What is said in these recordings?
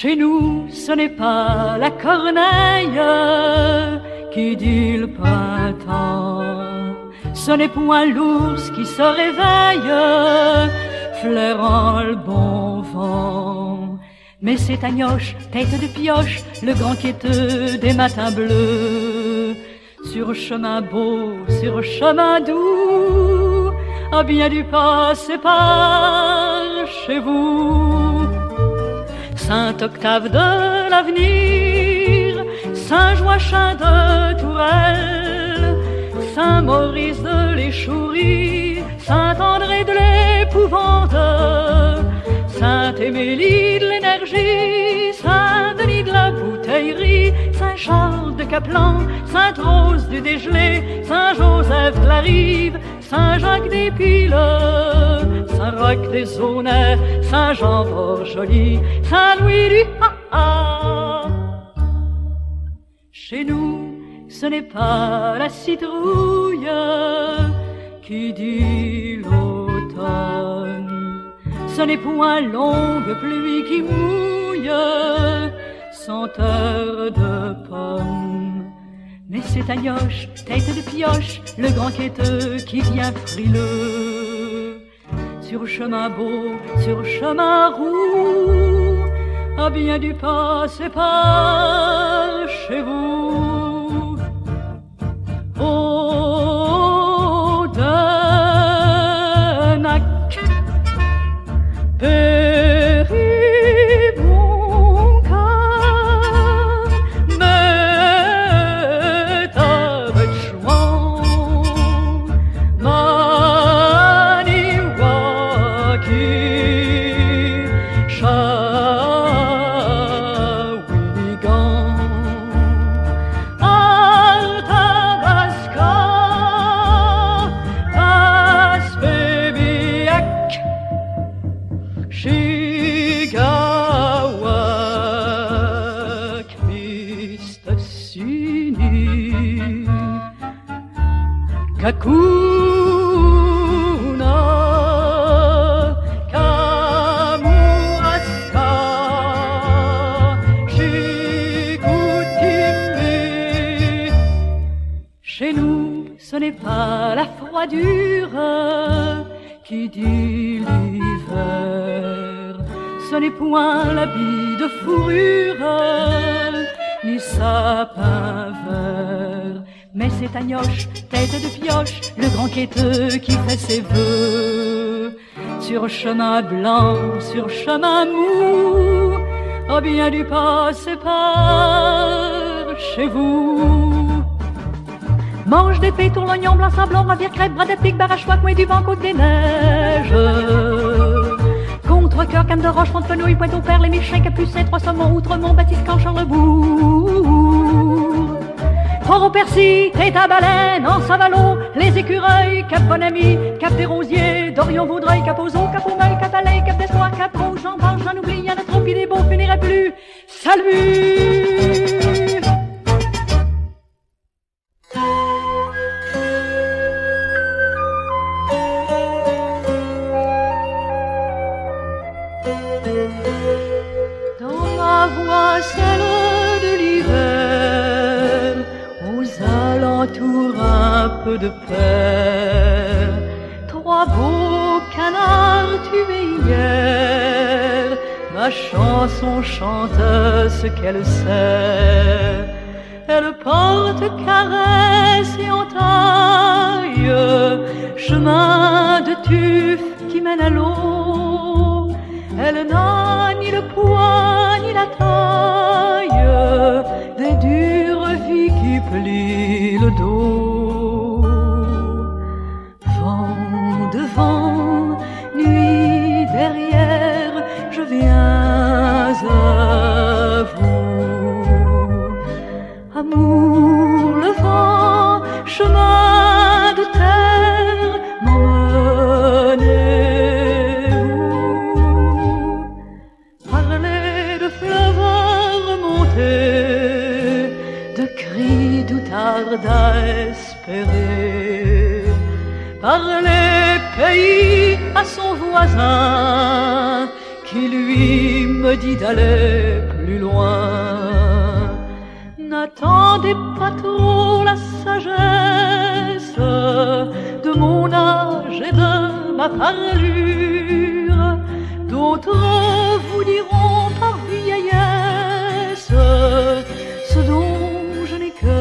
Chez nous, ce n'est pas la corneille qui dit le printemps, ce n'est point l'ours qui se réveille, flairant le bon vent. Mais c'est Agnoche, tête de pioche, le grand quêteux des matins bleus. Sur chemin beau, sur chemin doux, a bien dû passer par chez vous. Saint Octave de l'Avenir, Saint Joachim de Tourelle, Saint Maurice de l'Échourie, Saint André de l'Épouvante, Sainte Émilie de l'Énergie, Saint Denis de la Bouteillerie, Saint Charles de Caplan, Sainte Rose du Dégelé, Saint Joseph de la Rive, Saint Jacques des Piles, Saint Roch des Aunais, Saint Jean Borjoli, Saint Louis du Ha-Ha. Chez nous, ce n'est pas la citrouille qui dit l'automne, ce n'est point longue pluie qui mouille, senteur de pommes. Mais c'est Agnoche, tête de pioche, le grand quêteux qui vient frileux. Sur chemin beau, sur chemin roux, a bien dû passer par chez vous. Oh, Denac, périt mon cœur, mais avec chouan, Maniwaki, Shawinigan, Arthabasca, Aspébiac, Chigawak, Mistassini, Kakuna, Kamouraska, Chicoutimi. Chez nous, ce n'est pas la froidure qui dit l'hiver, ce n'est point l'habit de fourrure, ni sapin vert. Mais c'est Agnoche, tête de pioche, le grand quêteux qui fait ses vœux. Sur chemin blanc, sur chemin mou, a bien dû passer par chez vous. Mange d'épée, tour l'oignon, blanc, sablon, ravire, crêpe, bras de pique, barachois, coin du vent, côte des neiges. Contre-cœur, canne de roche, fond de fenouil, pointe au père, les Michelin, Capucin, trois saumons, Outremont, Batiscan, Charlebourg. Fort au Percy, tête à baleine, en Savalot, les écureuils, Cap Bonami, Cap des Rosiers, Dorion, Vaudreuil, Cap aux Eaux, Cap aux Meules, Cap Alain, Cap d'Espoir, Cap Rouge, j'en parle, j'en oublie, y'en a trop, pis des beaux finiraient plus. Salut! Dans la voie celle de l'hiver, aux alentours un peu de paix, trois beaux canards tués hier, ma chanson chante ce qu'elle sait. Elle porte caresse et entaille, chemin de tuf qui mène à l'eau. Elle n'a ni le poids ni la taille des dures vies qui plient le dos. Vent devant, nuit derrière, je viens à vous. Amour, le vent, chemin de terre, m'emmenez-vous. Parlez de fleuves remontés, de cris d'outardes à espérer. Parlez pays à son voisin, qui lui me dit d'aller plus loin. N'attendez pas trop la sagesse de mon âge et de ma parure. D'autres vous diront par vieillesse ce dont je n'ai que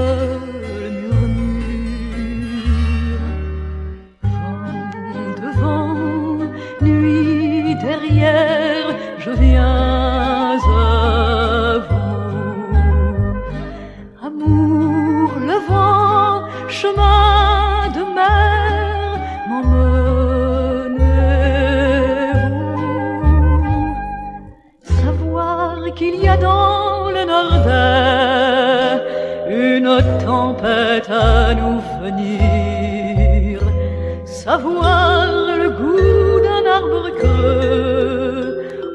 le murmure. Vent devant, nuit derrière, je viens à vous. Amour, le vent, chemin de mer, m'emmenez-vous. Savoir qu'il y a dans le Nordais une tempête à nous venir. Savoir le goût d'un arbre creux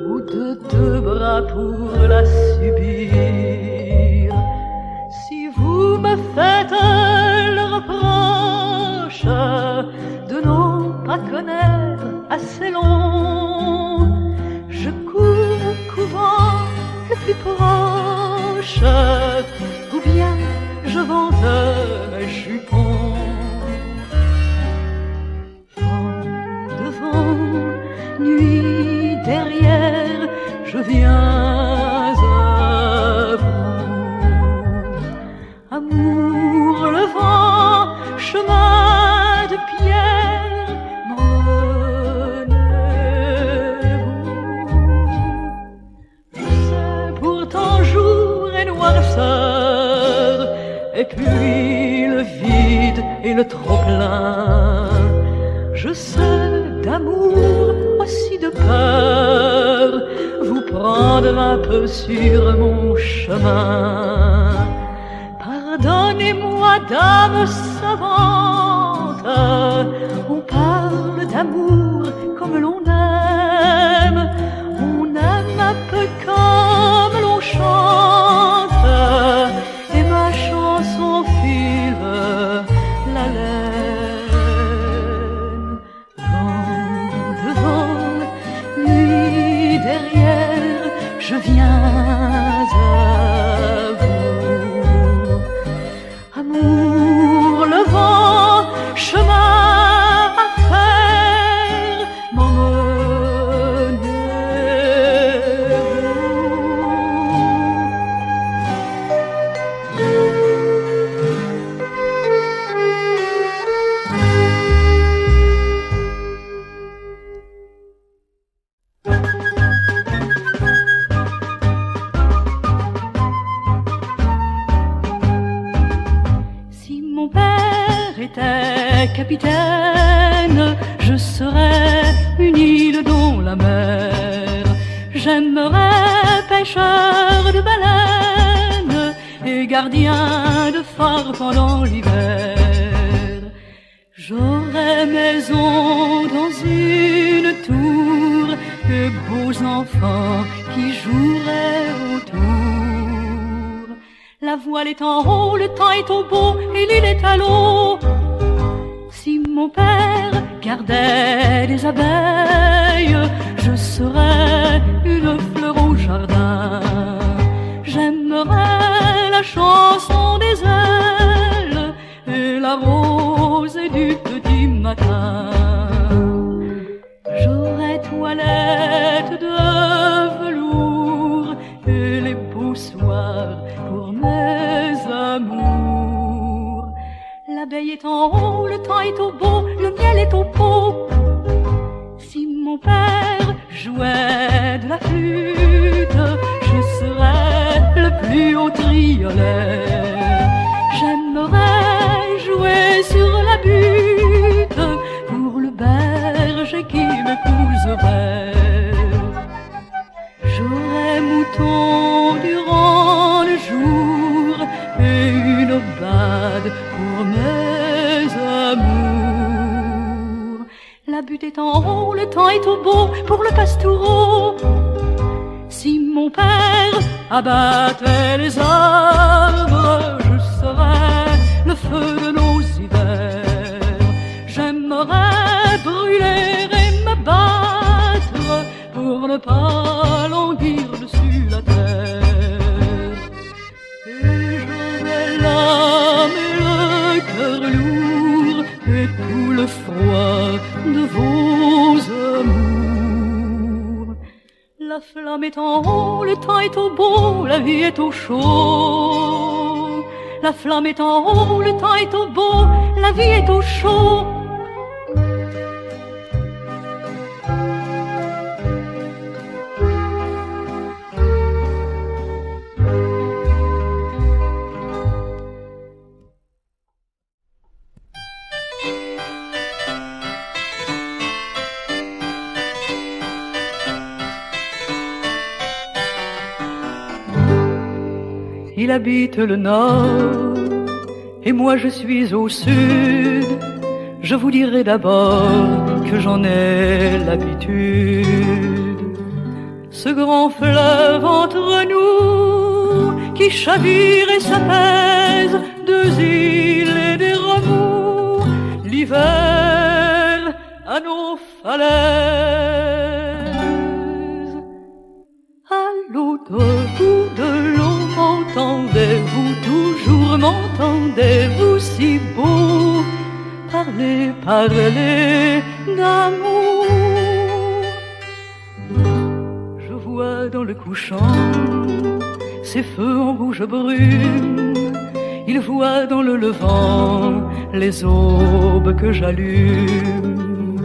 ou de deux bras pour la subir. Si vous me faites le reproche de ne pas connaître assez long, je cours au couvent le plus proche, ou bien je vende mes jupons. Vent devant, nuit derrière, je viens à vous. Amour, le vent, chemin de pierre, m'emmenez-vous. Je sais pourtant jour et noirceur, et puis le vide et le trop-plein. Je sais d'amour, aussi de peur, vous prendre un peu sur mon chemin. Pardonnez-moi, dame savante, on parle d'amour comme l'on aime. On aime un peu comme l'on chante, et ma chanson file la laine. Vent devant, nuit derrière, je viens à vous. Amour, le vent, chemin à faire, Si mon père était capitaine, je serais une île dans la mer. J'aimerais pêcheur de baleines et gardien de phare pendant l'hiver. J'aurais maison dans une tour, de beaux enfants qui joueraient autour. La voile est en haut, le temps est au beau et l'île est à l'eau. Si mon père gardait des abeilles, je serais une fleur au jardin. J'aimerais la chanson des ailes et la rosée du petit matin. J'aurais toilette de velours et les beaux soirs pour mes amours. L'abeille est en haut, le temps est au beau, le miel est au pot. Si mon père jouait de la flûte, je serais le plus haut triolet. J'aimerais jouer sur la butte pour le berger qui m'épouserait. J'aurais mouton durant le jour et une bade pour mes amours. La butte est en haut, le temps est au beau pour le pastoureau. Si mon père abattait les arbres, je serais le feu de nos hivers. J'aimerais brûler et me battre pour ne pas languir dessus la terre. flamme est en haut, le temps est au beau, la vie est au chaud. La flamme est en haut, le temps est au beau, la vie est au chaud. Il habite le nord et moi je suis au sud. Je vous dirai d'abord que j'en ai l'habitude. Ce grand fleuve entre nous qui chavire et s'apaise, deux îles et des remous, l'hiver à nos falaises. À l'autre bout de l'eau, m'entendez-vous, toujours m'entendez-vous, si beau parler, parler d'amour. Je vois dans le couchant ces feux en rouge brume, il voit dans le levant les aubes que j'allume.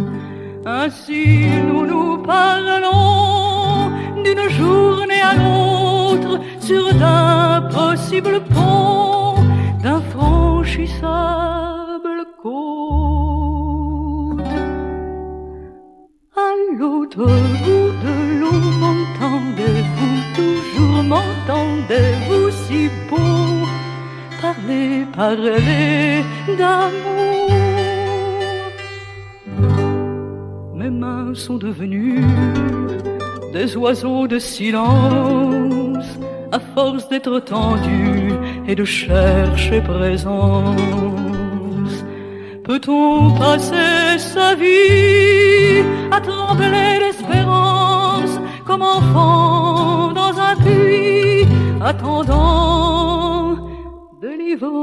Ainsi nous nous parlons d'une journée à l'autre sur d'impossibles ponts, d'infranchissables côtes. À l'autre bout de l'eau, m'entendez-vous, toujours m'entendez-vous, si beau parler, parler d'amour. Mes mains sont devenues des oiseaux de silence, à force d'être tendus et de chercher présence. Peut-on passer sa vie à trembler d'espérance, comme enfant dans un puits, attendant délivrance?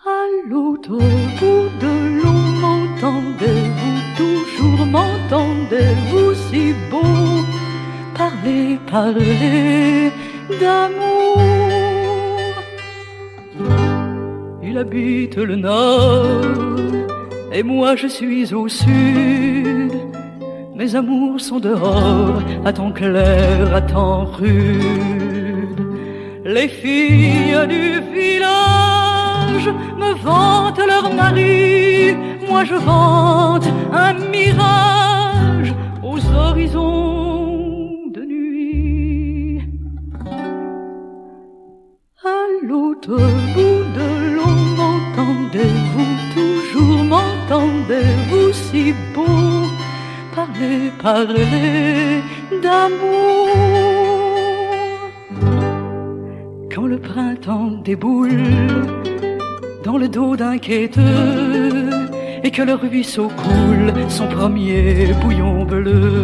À l'autre bout de l'eau, m'entendez-vous, toujours m'entendez-vous, si beau parler, parler d'amour. Il habite le nord et moi je suis au sud. Mes amours sont dehors, à temps clair, à temps rude. Les filles du village me vantent leur mari, moi je vante un mirage aux horizons de nuit. À l'autre bout de l'eau, m'entendez-vous, toujours m'entendez-vous, si beau parler, parler d'amour. Quand le printemps déboule dans le dos d'un quêteux et que le ruisseau coule son premier bouillon bleu,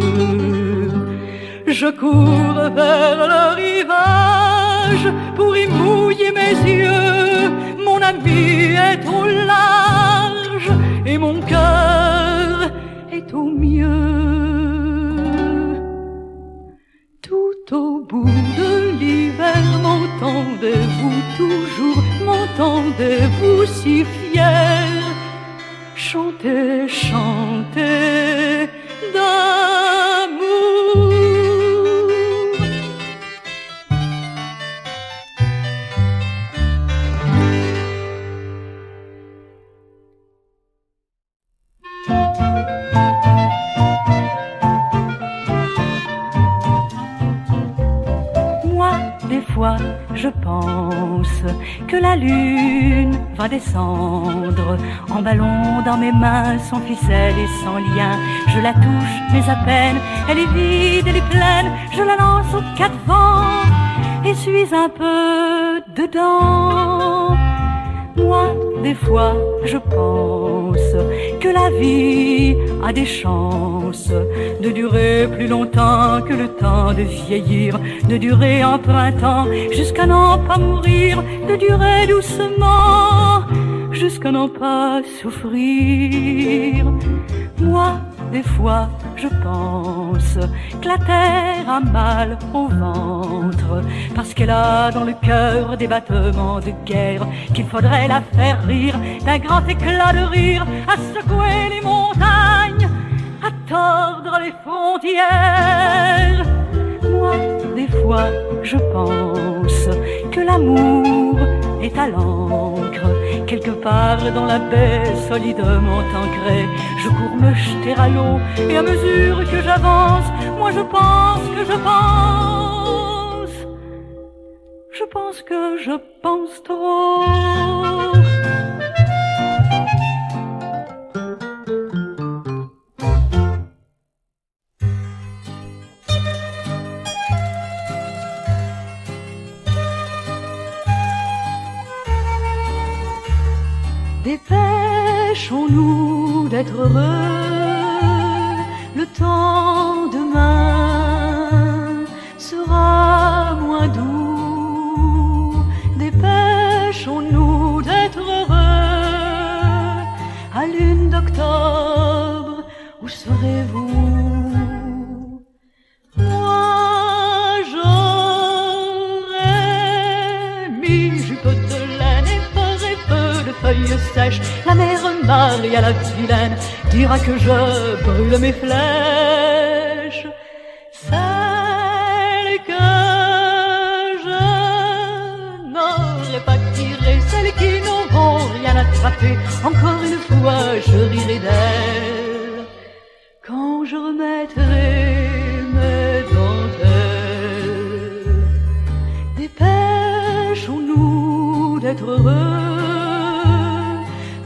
je cours vers le rivage pour y mouiller mes yeux. Mon ami est au large et mon cœur est au mieux. Tout au bout de l'hiver, m'entendez-vous, toujours m'entendez-vous, si fier chanter, chanter d'amour. Des fois, je pense que la lune va descendre en ballon dans mes mains, sans ficelle et sans lien. Je la touche, mais à peine, elle est vide, elle est pleine. Je la lance aux quatre vents et suis un peu dedans. Moi, des fois, je pense que la vie a des chances de durer plus longtemps que le temps de vieillir, de durer en printemps jusqu'à n'en pas mourir, de durer doucement jusqu'à n'en pas souffrir. Moi, des fois je pense que la terre a mal au ventre, parce qu'elle a dans le cœur des battements de guerre, qu'il faudrait la faire rire d'un grand éclat de rire, à secouer les montagnes, à tordre les frontières. Moi, des fois, je pense que l'amour est à l'encre, quelque part dans la baie solidement ancrée. Je cours me jeter à l'eau, et à mesure que j'avance, moi je pense que je pense trop. Dépêchons-nous d'être heureux, le temps demain sera moins doux. Dépêchons-nous d'être heureux, à lune d'octobre, où serez-vous? Moi j'aurais mis jupe de laine et ferai feu de feuilles sèches. La mère Marie à la vilaine dira que je brûle mes flèches, celles que je n'aurais pas tirées, celles qui n'auront rien attrapé. Encore une fois je rirai d'elles quand je remettrai mes dentelles. Dépêchons-nous d'être heureux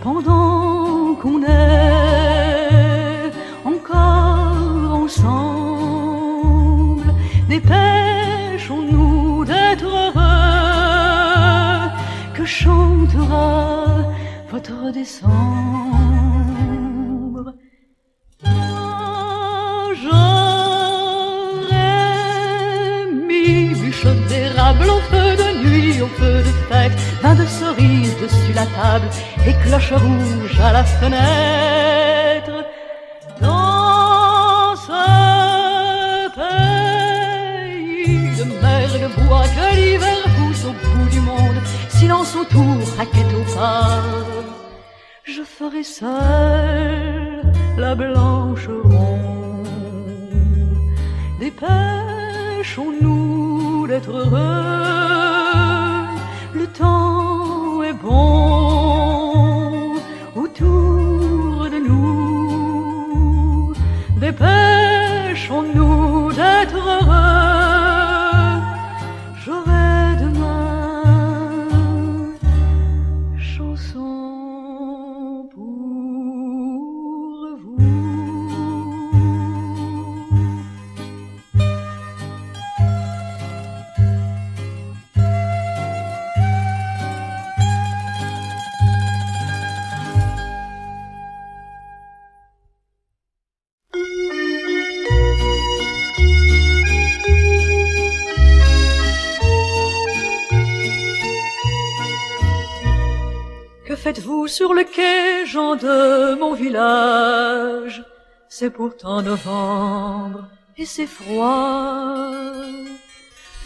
pendant qu'on est encore ensemble. Dépêchons-nous d'être heureux, que chantera votre décembre. J'aurais mis bûche d'érable au feu de nuit, au feu de fête, vin de cerise dessus la table et cloche rouge à la fenêtre. Dans ce pays de mer et de bois que l'hiver pousse au bout du monde, silence autour, raquette au pas, je ferai seule la blanche ronde. Dépêchons-nous d'être heureux, le temps est bon autour de nous. Dépêchons-nous d'être heureux, j'aurai demain chanson pour vous. Que faites-vous sur le quai, gens de mon village? C'est pourtant novembre et c'est froid.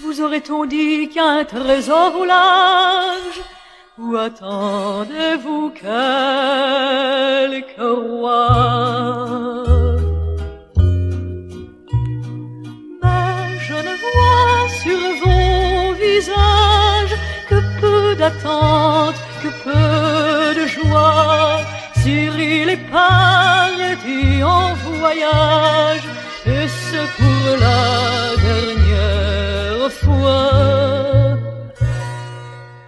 Vous aurait-on dit qu'un trésor au large? Ou attendez-vous quelque roi? Mais je ne vois sur vos visages que peu d'attente, que peu de joie. Cyril est parti en voyage, et c'est pour la dernière fois.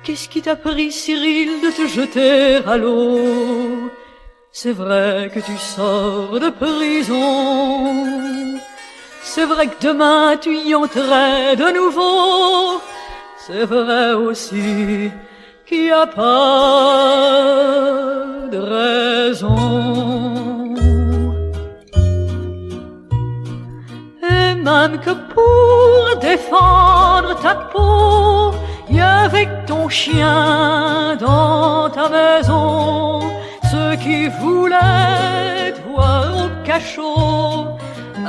Qu'est-ce qui t'a pris, Cyril, de te jeter à l'eau? C'est vrai que tu sors de prison, c'est vrai que demain tu y entrerais de nouveau. C'est vrai aussi qu'il n'y a pas de raison. Et même que pour défendre ta peau, il y avait ton chien dans ta maison. Ceux qui voulaient te voir au fait chaud,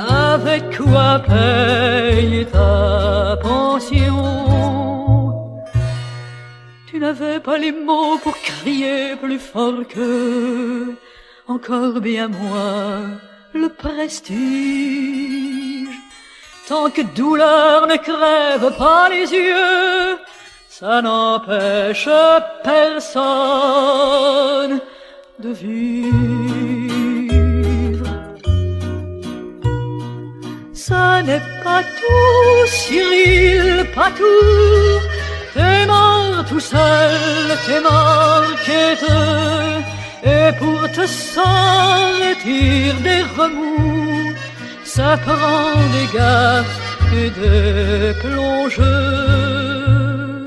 avec quoi payer ta pension? Tu n'avais pas les mots pour crier plus fort que encore bien moi le prestige. Tant que douleur ne crève pas les yeux, ça n'empêche personne de vivre. Ça n'est pas tout, Cyril, pas tout. T'es mort tout seul, t'es mort quêteux, et pour te sortir des remous, ça prend des gaffes et des plongeux.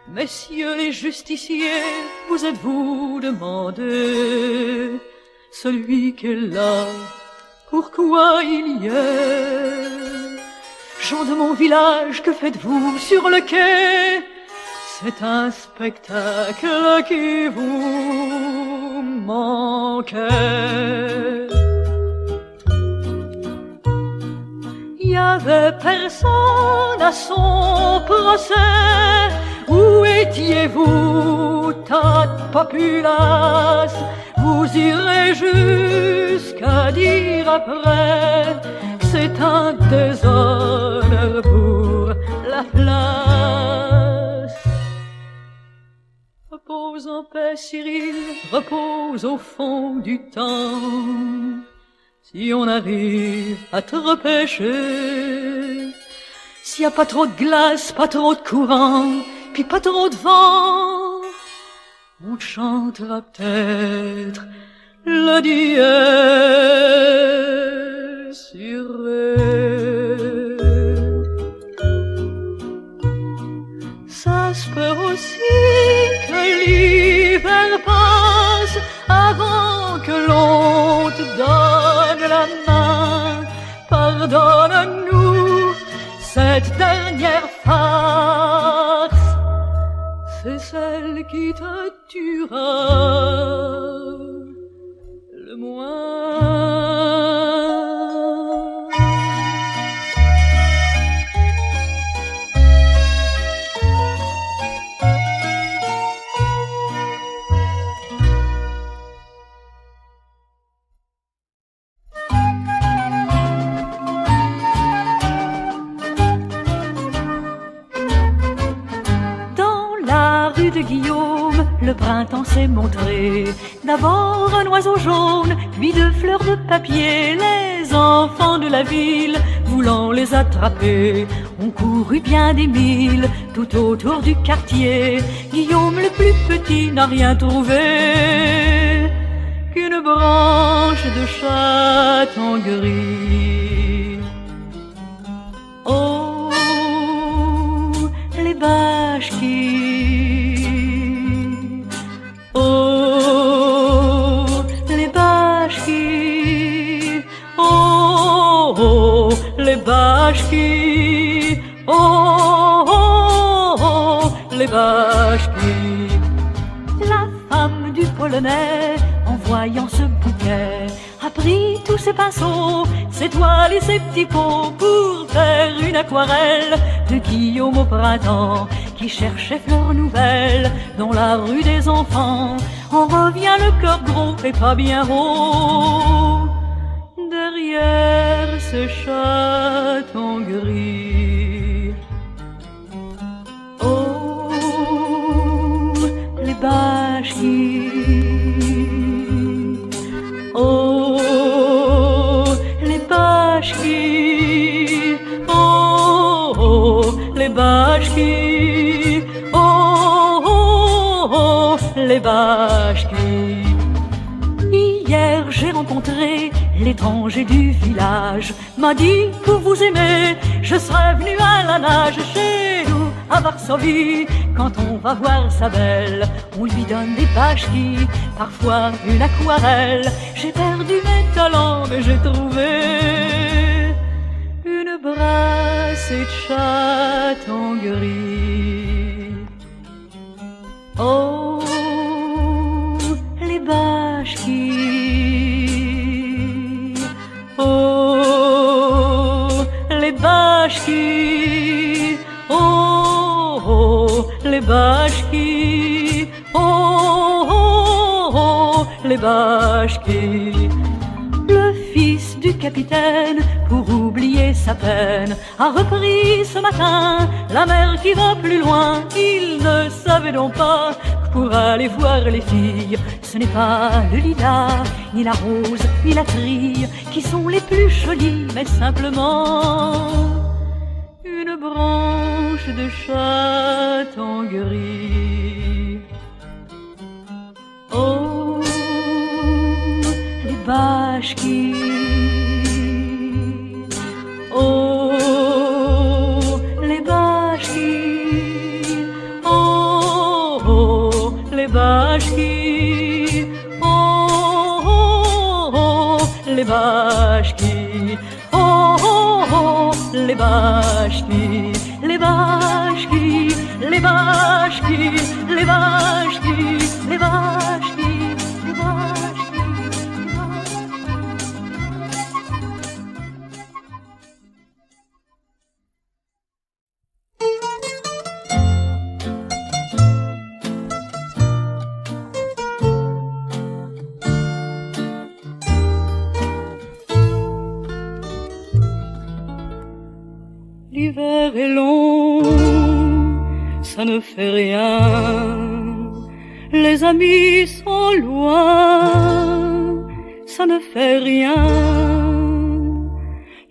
Messieurs les justiciers, vous êtes-vous demandé, celui qui est là, pourquoi il y est? Gens de mon village, que faites-vous sur le quai? C'est un spectacle qui vous manquait. Il y avait personne à son procès. Où étiez-vous, tas de populace? Vous irez jusqu'à dire après que c'est un déshonneur pour la place. Repose en paix, Cyril, repose au fond du temps. Si on arrive à te repêcher, s'il n'y a pas trop de glace, pas trop de courant, puis pas trop de vent, on chantera peut-être le dièse sur ré. Ça se peut aussi que l'hiver passe avant que l'on te donne la main. Pardonne-nous cette dernière farce, c'est celle qui te tuera le moins. De Guillaume, le printemps s'est montré. D'abord un oiseau jaune, puis deux fleurs de papier. Les enfants de la ville, voulant les attraper, ont couru bien des milles tout autour du quartier. Guillaume le plus petit n'a rien trouvé qu'une branche de châtain gris. Oh, les bâches qui les bâches qui, oh, oh, oh, les bâches qui. La femme du Polonais, en voyant ce bouquet, a pris tous ses pinceaux, ses toiles et ses petits pots pour faire une aquarelle de Guillaume au printemps, qui cherchait fleurs nouvelles dans la rue des enfants. On revient le cœur gros et pas bien haut derrière ce châtain gris. Oh, les bâches qui, oh, les bâches qui, oh, les bâches qui, oh, les bâches qui. Hier j'ai rencontré l'étranger du village, m'a dit pour vous aimer, je serais venu à la nage chez nous à Varsovie. Quand on va voir sa belle, on lui donne des bâches qui, parfois une aquarelle. J'ai perdu mes talents mais j'ai trouvé une brassée de châtain gris. Oh, les bâches qui, bachki, oh, oh, les bachki, oh, oh, oh, les bachki. Le fils du capitaine, pour oublier sa peine, a repris ce matin la mer qui va plus loin. Il ne savait donc pas que pour aller voir les filles, ce n'est pas le lilas, ni la rose, ni la trille qui sont les plus jolies, mais simplement une branche de châtain gris. Oh, les bachki, oh, les bachki, oh, oh, les bachki, oh, oh, oh, les bachki, oh, oh, oh, les bachki, les bachki, les bachki, les bachki, les bachki, les bachki. L'hiver est long, ça ne fait rien. Les amis sont loin, ça ne fait rien.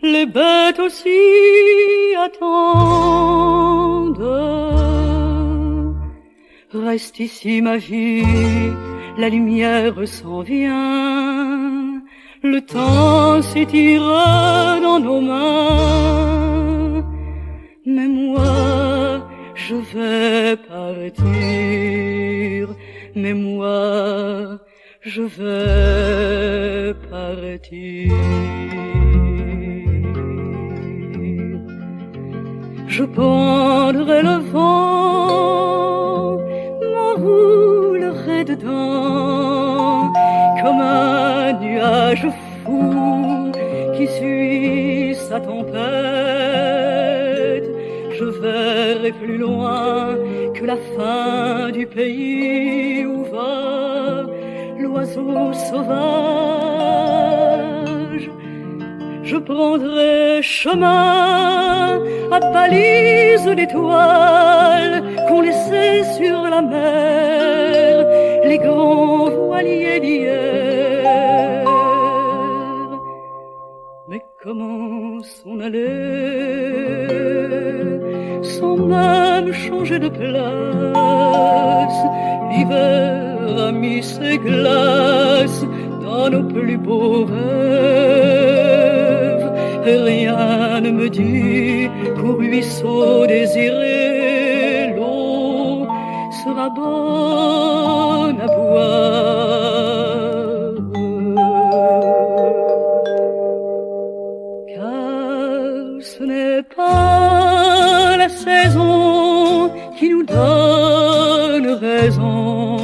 Les bêtes aussi attendent. Reste ici ma vie, la lumière s'en vient. Le temps s'étire dans nos mains. Mais moi, je vais partir. Mais moi, je vais partir. Je prendrai le vent, m'enroulerai dedans, comme un nuage fou qui suit sa tempête. Je verrai plus loin que la fin du pays où va l'oiseau sauvage. Je prendrai chemin à balise d'étoiles qu'on laissait sur la mer les grands voiliers d'hier. Mais comment s'en aller sans même changer de place? L'hiver a mis ses glaces dans nos plus beaux rêves, et rien ne me dit qu'au ruisseau désiré l'eau sera bonne à boire. Car ce n'est pas la saison qui nous donne raison.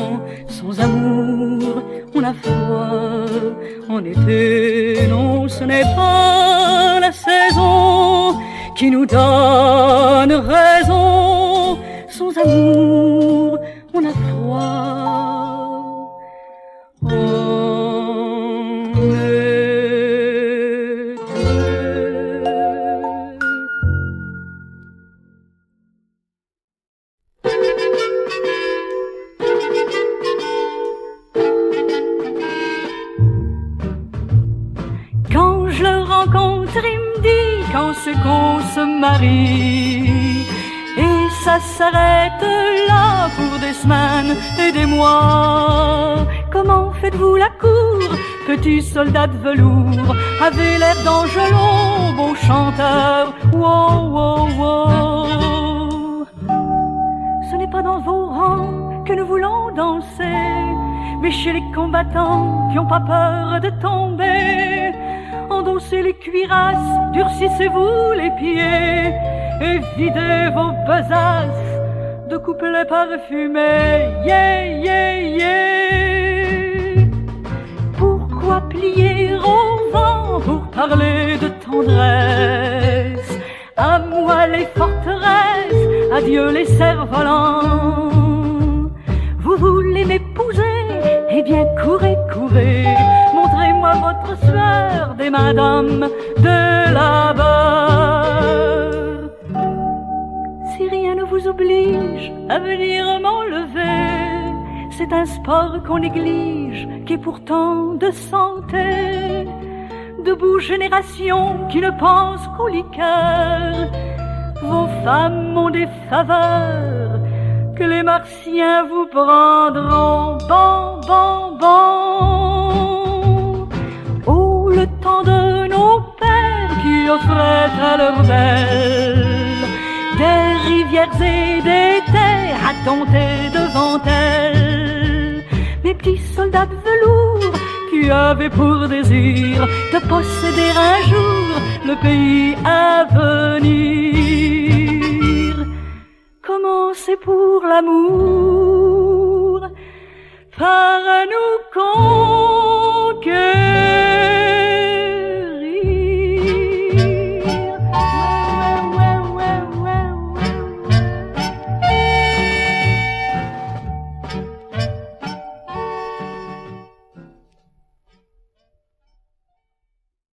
Sans amour, on a froid en été. Non, ce n'est pas la saison qui nous donne raison. Sans amour, on a froid en été. Quand je le rencontre, il me dit quand c'est qu'on se marie. Et ça s'arrête là pour des semaines et des mois. Comment faites-vous la cour, petit soldat de velours? Avez l'air d'Angelon, beau chanteur, wow, wow, wow. Ce n'est pas dans vos rangs que nous voulons danser, mais chez les combattants qui n'ont pas peur de tomber. Endossez les cuirasses, durcissez-vous les pieds et videz vos besaces de couplets parfumés. Yeah, yeah, yeah. Pourquoi plier au vent pour parler de tendresse? À moi adieu les cerfs-volants. Vous voulez m'épouser? Eh bien courez, courez, montrez-moi votre sueur des mains d'homme de là-bas. Si rien ne vous oblige à venir m'enlever, c'est un sport qu'on néglige, qui est pourtant de santé. Debout génération qui ne pense qu'au liqueur, vos femmes ont des faveurs que les martiens vous prendront. Bon, bon, bon. Oh, le temps de nos pères qui offraient à leurs belles des rivières et des terres à dompter devant elles. Mes petits soldats de velours qui avaient pour désir de posséder un jour le pays à venir.